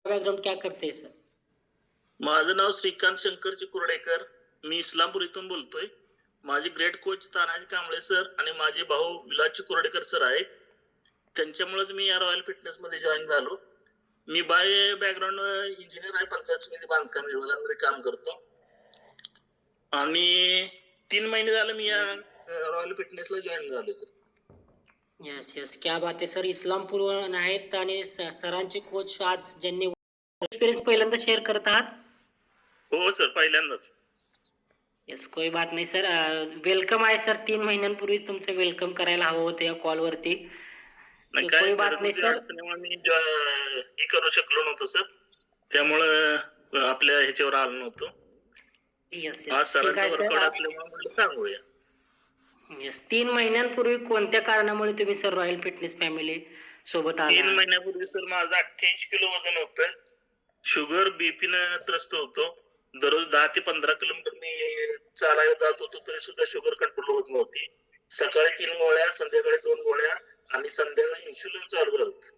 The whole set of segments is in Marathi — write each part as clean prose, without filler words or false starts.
बैकग्राउंड क्या करते हैं सर? माझं नाव श्रीकांत शंकरजी कुर्डेकर. मी इस्लामपूर इथून बोलतोय. माझे great coach Tanaji Kamble sir आणि माझे भाऊ विलासजी कुर्डेकर सर आहेत. त्यांच्यामुळेच मी या रॉयल फिटनेसमध्ये जॉईन झालो. मी बाय बॅकग्राऊंड इंजिनियर आहे. पंचायत समिती बांधकाम विभागामध्ये काम करतो. आणि 3 महिने झाले मी या रॉयल फिटनेसला जॉईन झालो सर. यस यस, क्या बात आहे सर. इस्लामपूरवरून आहेत आणि सरांचे कोच आज ज्यांनी एक्सपिरियन्स पहिल्यांदा शेअर करत आहात. हो सर, पहिल्यांदाच. यस, कोई बात नाही सर. वेलकम आहे सर. 3 महिन्यांपूर्वीच तुमचं वेलकम करायला हवं होतं या कॉलवरती. नाही, काय कोई बात नाही घरगुती सर. अडचणीमुळे मी हे करू शकलो नव्हतो सर. त्यामुळं आपल्या ह्याच्यावर आलो नव्हतो. यस आज यस, ठीक सरांचा आहे वर्कआउट सर. असल्यामुळे म्हटलं सांगूया. यस, 3 महिन्यांपूर्वी कोणत्या कारणामुळे तुम्ही सर रॉयल फिटनेस फॅमिली सोबत 3 आला? महिन्यापूर्वी सर माझं 88 किलो वजन होतं. शुगर बीपीनं त्रस्त होतो. दररोज 10 ते 15 किलोमीटर मी चालायला जात होतो, तरी सुद्धा शुगर कंट्रोल होत नव्हती. सकाळी 3 गोळ्या, संध्याकाळी 2 गोळ्या आणि संध्याकाळी इन्शुलिन चालू होतं.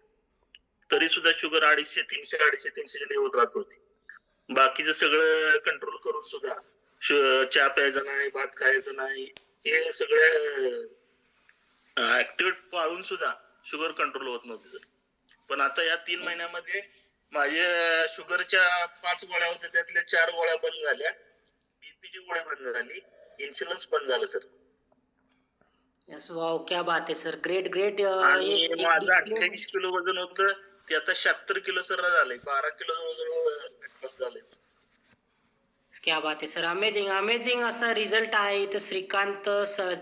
तरी सुद्धा शुगर 250, 300, 250, 300 लेवल राहत होती. बाकीचं सगळं कंट्रोल करून सुद्धा चहा प्यायचा नाही, भात खायचं नाही, हे सगळं ऍक्टिव्हिटी पाळून सुद्धा शुगर कंट्रोल होत नव्हती सर. पण आता या 3 महिन्यामध्ये माझ्या शुगरच्या 5 गोळ्या होत्या, त्यातल्या 4 गोळ्या बंद झाल्या. बीपीची गोळी बंद झाली, इन्शुरन्स बंद झालं सर. यस, वाव, क्या बात आहे सर. Great great. आणि माझं 28 किलो वजन होतं, ते आता 76 किलो सर झालंय. 12 किलो वजन झालंय. क्या बात आहे सर. अमेझिंग अमेझिंग असा रिझल्ट आहे इथं श्रीकांत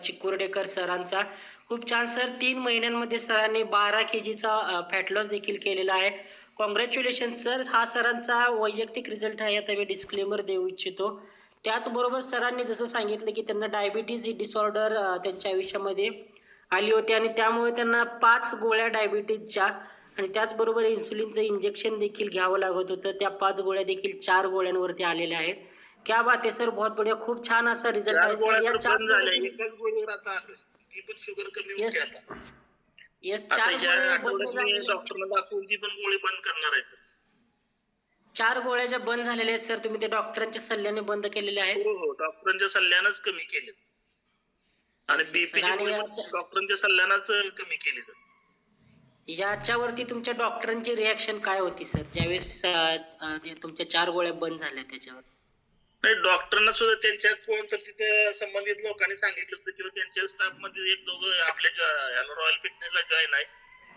चिकुर्डेकर सरांचा. खूप छान सर. 3 महिन्यांमध्ये सरांनी 12 केजीचा फॅट लॉस देखील केलेला आहे. Congratulation sir. हा सरांचा वैयक्तिक रिझल्ट आहे, आता मी डिस्क्लेमर देऊ इच्छितो. त्याचबरोबर सरांनी जसं सांगितलं की त्यांना डायबिटीज ही डिसऑर्डर त्यांच्या आयुष्यामध्ये आली होती आणि त्यामुळे त्यांना 5 गोळ्या डायबिटीजच्या आणि त्याचबरोबर इन्सुलिनचं इंजेक्शन देखील घ्यावं लागत होतं. त्या 5 गोळ्या देखील 4 गोळ्यांवरती आलेल्या आहेत. क्या बात आहे सर. बहुत बढिया. खूप छान असा रिझल्ट 4 आहे सर. गोळ्या या तर 4 बंद झाल्या. एकाच गोळीवर आता आलोय. ती पण शुगर कमी होते येस आता. येस, आता 4 ह्या गोळ्या बंद आठवड्यात मी झालेल्या. डॉक्टरला दाखवून ती पण गोळी बंद करणार आहे सर. 4 गोळ्या ज्या बंद झालेल्या आहेत सर, तुम्ही त्या डॉक्टरांच्या सल्ल्याने बंद केलेल्या आहेत. हो, डॉक्टरांच्या सल्ल्यानंच कमी केले. आणि Yes, yes, sir. बीपीची आणि गोळी पण डॉक्टरांच्या सल्ल्यानंच कमी केली सर. याच्यावरती तुमच्या डॉक्टरांची रिॲक्शन काय होती सर, ज्यावेळेस जे तुमच्या 4 गोळ्या बंद झाल्या त्याच्यावर? नाही, डॉक्टरांना सुद्धा त्यांच्या कोण तर तिथे संबंधित लोकांनी सांगितलं होतं किंवा त्यांच्या स्टाफ मध्ये एक दोघं आपल्या रॉयल फिटनेसला जॉईन आहेत.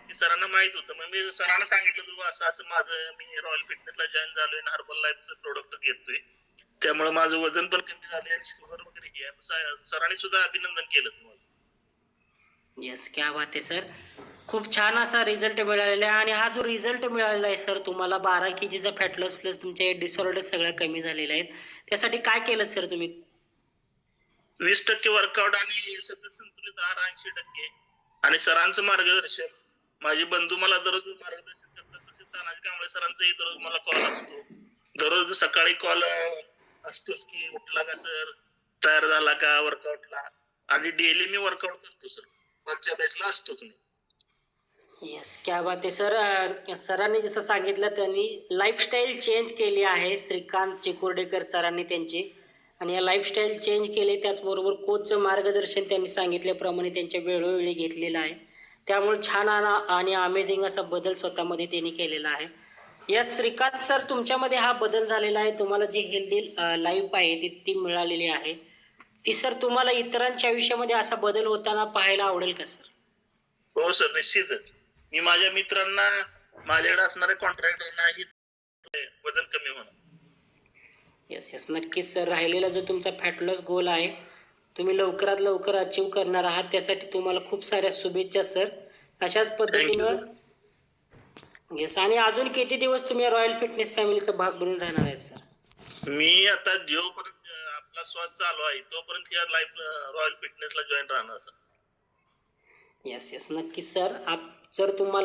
ते सरांना माहित होतं. मग मी सरांना सांगितलं होतं असं असं माझं मी रॉयल फिटनेसला जॉईन झालोय आणि हर्बल लाईफचं प्रोडक्ट घेतोय, त्यामुळे माझं वजन पण कमी झाले आणि शुगर वगैरे हे आहे. सरांनी सुद्धा अभिनंदन केलंच माझं. येस, क्या बात आहे सर. खूप छान असा रिझल्ट मिळालेला आहे आणि हा जो रिझल्ट मिळालेला आहे सर तुम्हाला 12 केजीचा फॅट लॉस प्लस तुमचे डिसऑर्डर सगळ्या कमी झालेल्या आहेत. त्यासाठी काय केलं सर तुम्ही? 20% वर्कआउट आणि सगळं संतुलित आहार 80% आणि सरांचं मार्गदर्शन. माझे बंधू मला दररोज मार्गदर्शन करतात, तसे तानाजी कांबळे सरांचाही दररोज मला कॉल असतो. दररोज सकाळी कॉल असतोच की उठला का सर, तयार झाला का वर्कआउटला. आणि डेली मी वर्कआउट करतो सर. मागच्या बॅचला असतोच मी. येस, क्या बात आहे सर. सरांनी जसं सांगितलं त्यांनी लाईफस्टाईल चेंज केली आहे श्रीकांत चिकुर्डेकर सरांनी त्यांची. आणि या लाईफस्टाईल चेंज केले, त्याचबरोबर कोचचं मार्गदर्शन त्यांनी सांगितल्याप्रमाणे त्यांच्या वेळोवेळी घेतलेलं आहे. त्यामुळे छान आणि अमेझिंग असा बदल स्वतःमध्ये त्यांनी केलेला आहे. यस श्रीकांत सर, तुमच्यामध्ये हा बदल झालेला आहे. तुम्हाला जी हेल्दी लाईफ आहे ती मिळालेली आहे. ती सर तुम्हाला इतरांच्या आयुष्यामध्ये असा बदल होताना पाहायला आवडेल का सर? हो सर, निश्चितच. मी माझ्या मित्रांना, माझ्याकडे असणाऱ्या कॉन्ट्रॅक्टरना ही वजन कमी होणार. येस येस, नक्कीच सर. राहिलेला जो तुमचा फॅट लॉस गोल आहे तुम्ही लवकरात लवकर अचीव करणार आहात. त्यासाठी तुम्हाला खूप साऱ्या शुभेच्छा सर. अशाच पद्धतीनं. येस, आणि अजून किती दिवस तुम्ही रॉयल फिटनेस फॅमिलीचा भाग बनून राहणार आहेत सर? मी आता जोपर्यंत आपला श्वास चालू आहे तोपर्यंत या लाईफ रॉयल फिटनेसला जॉईन राहणार सर. येस येस, नक्कीच सर. जर तुम्हाला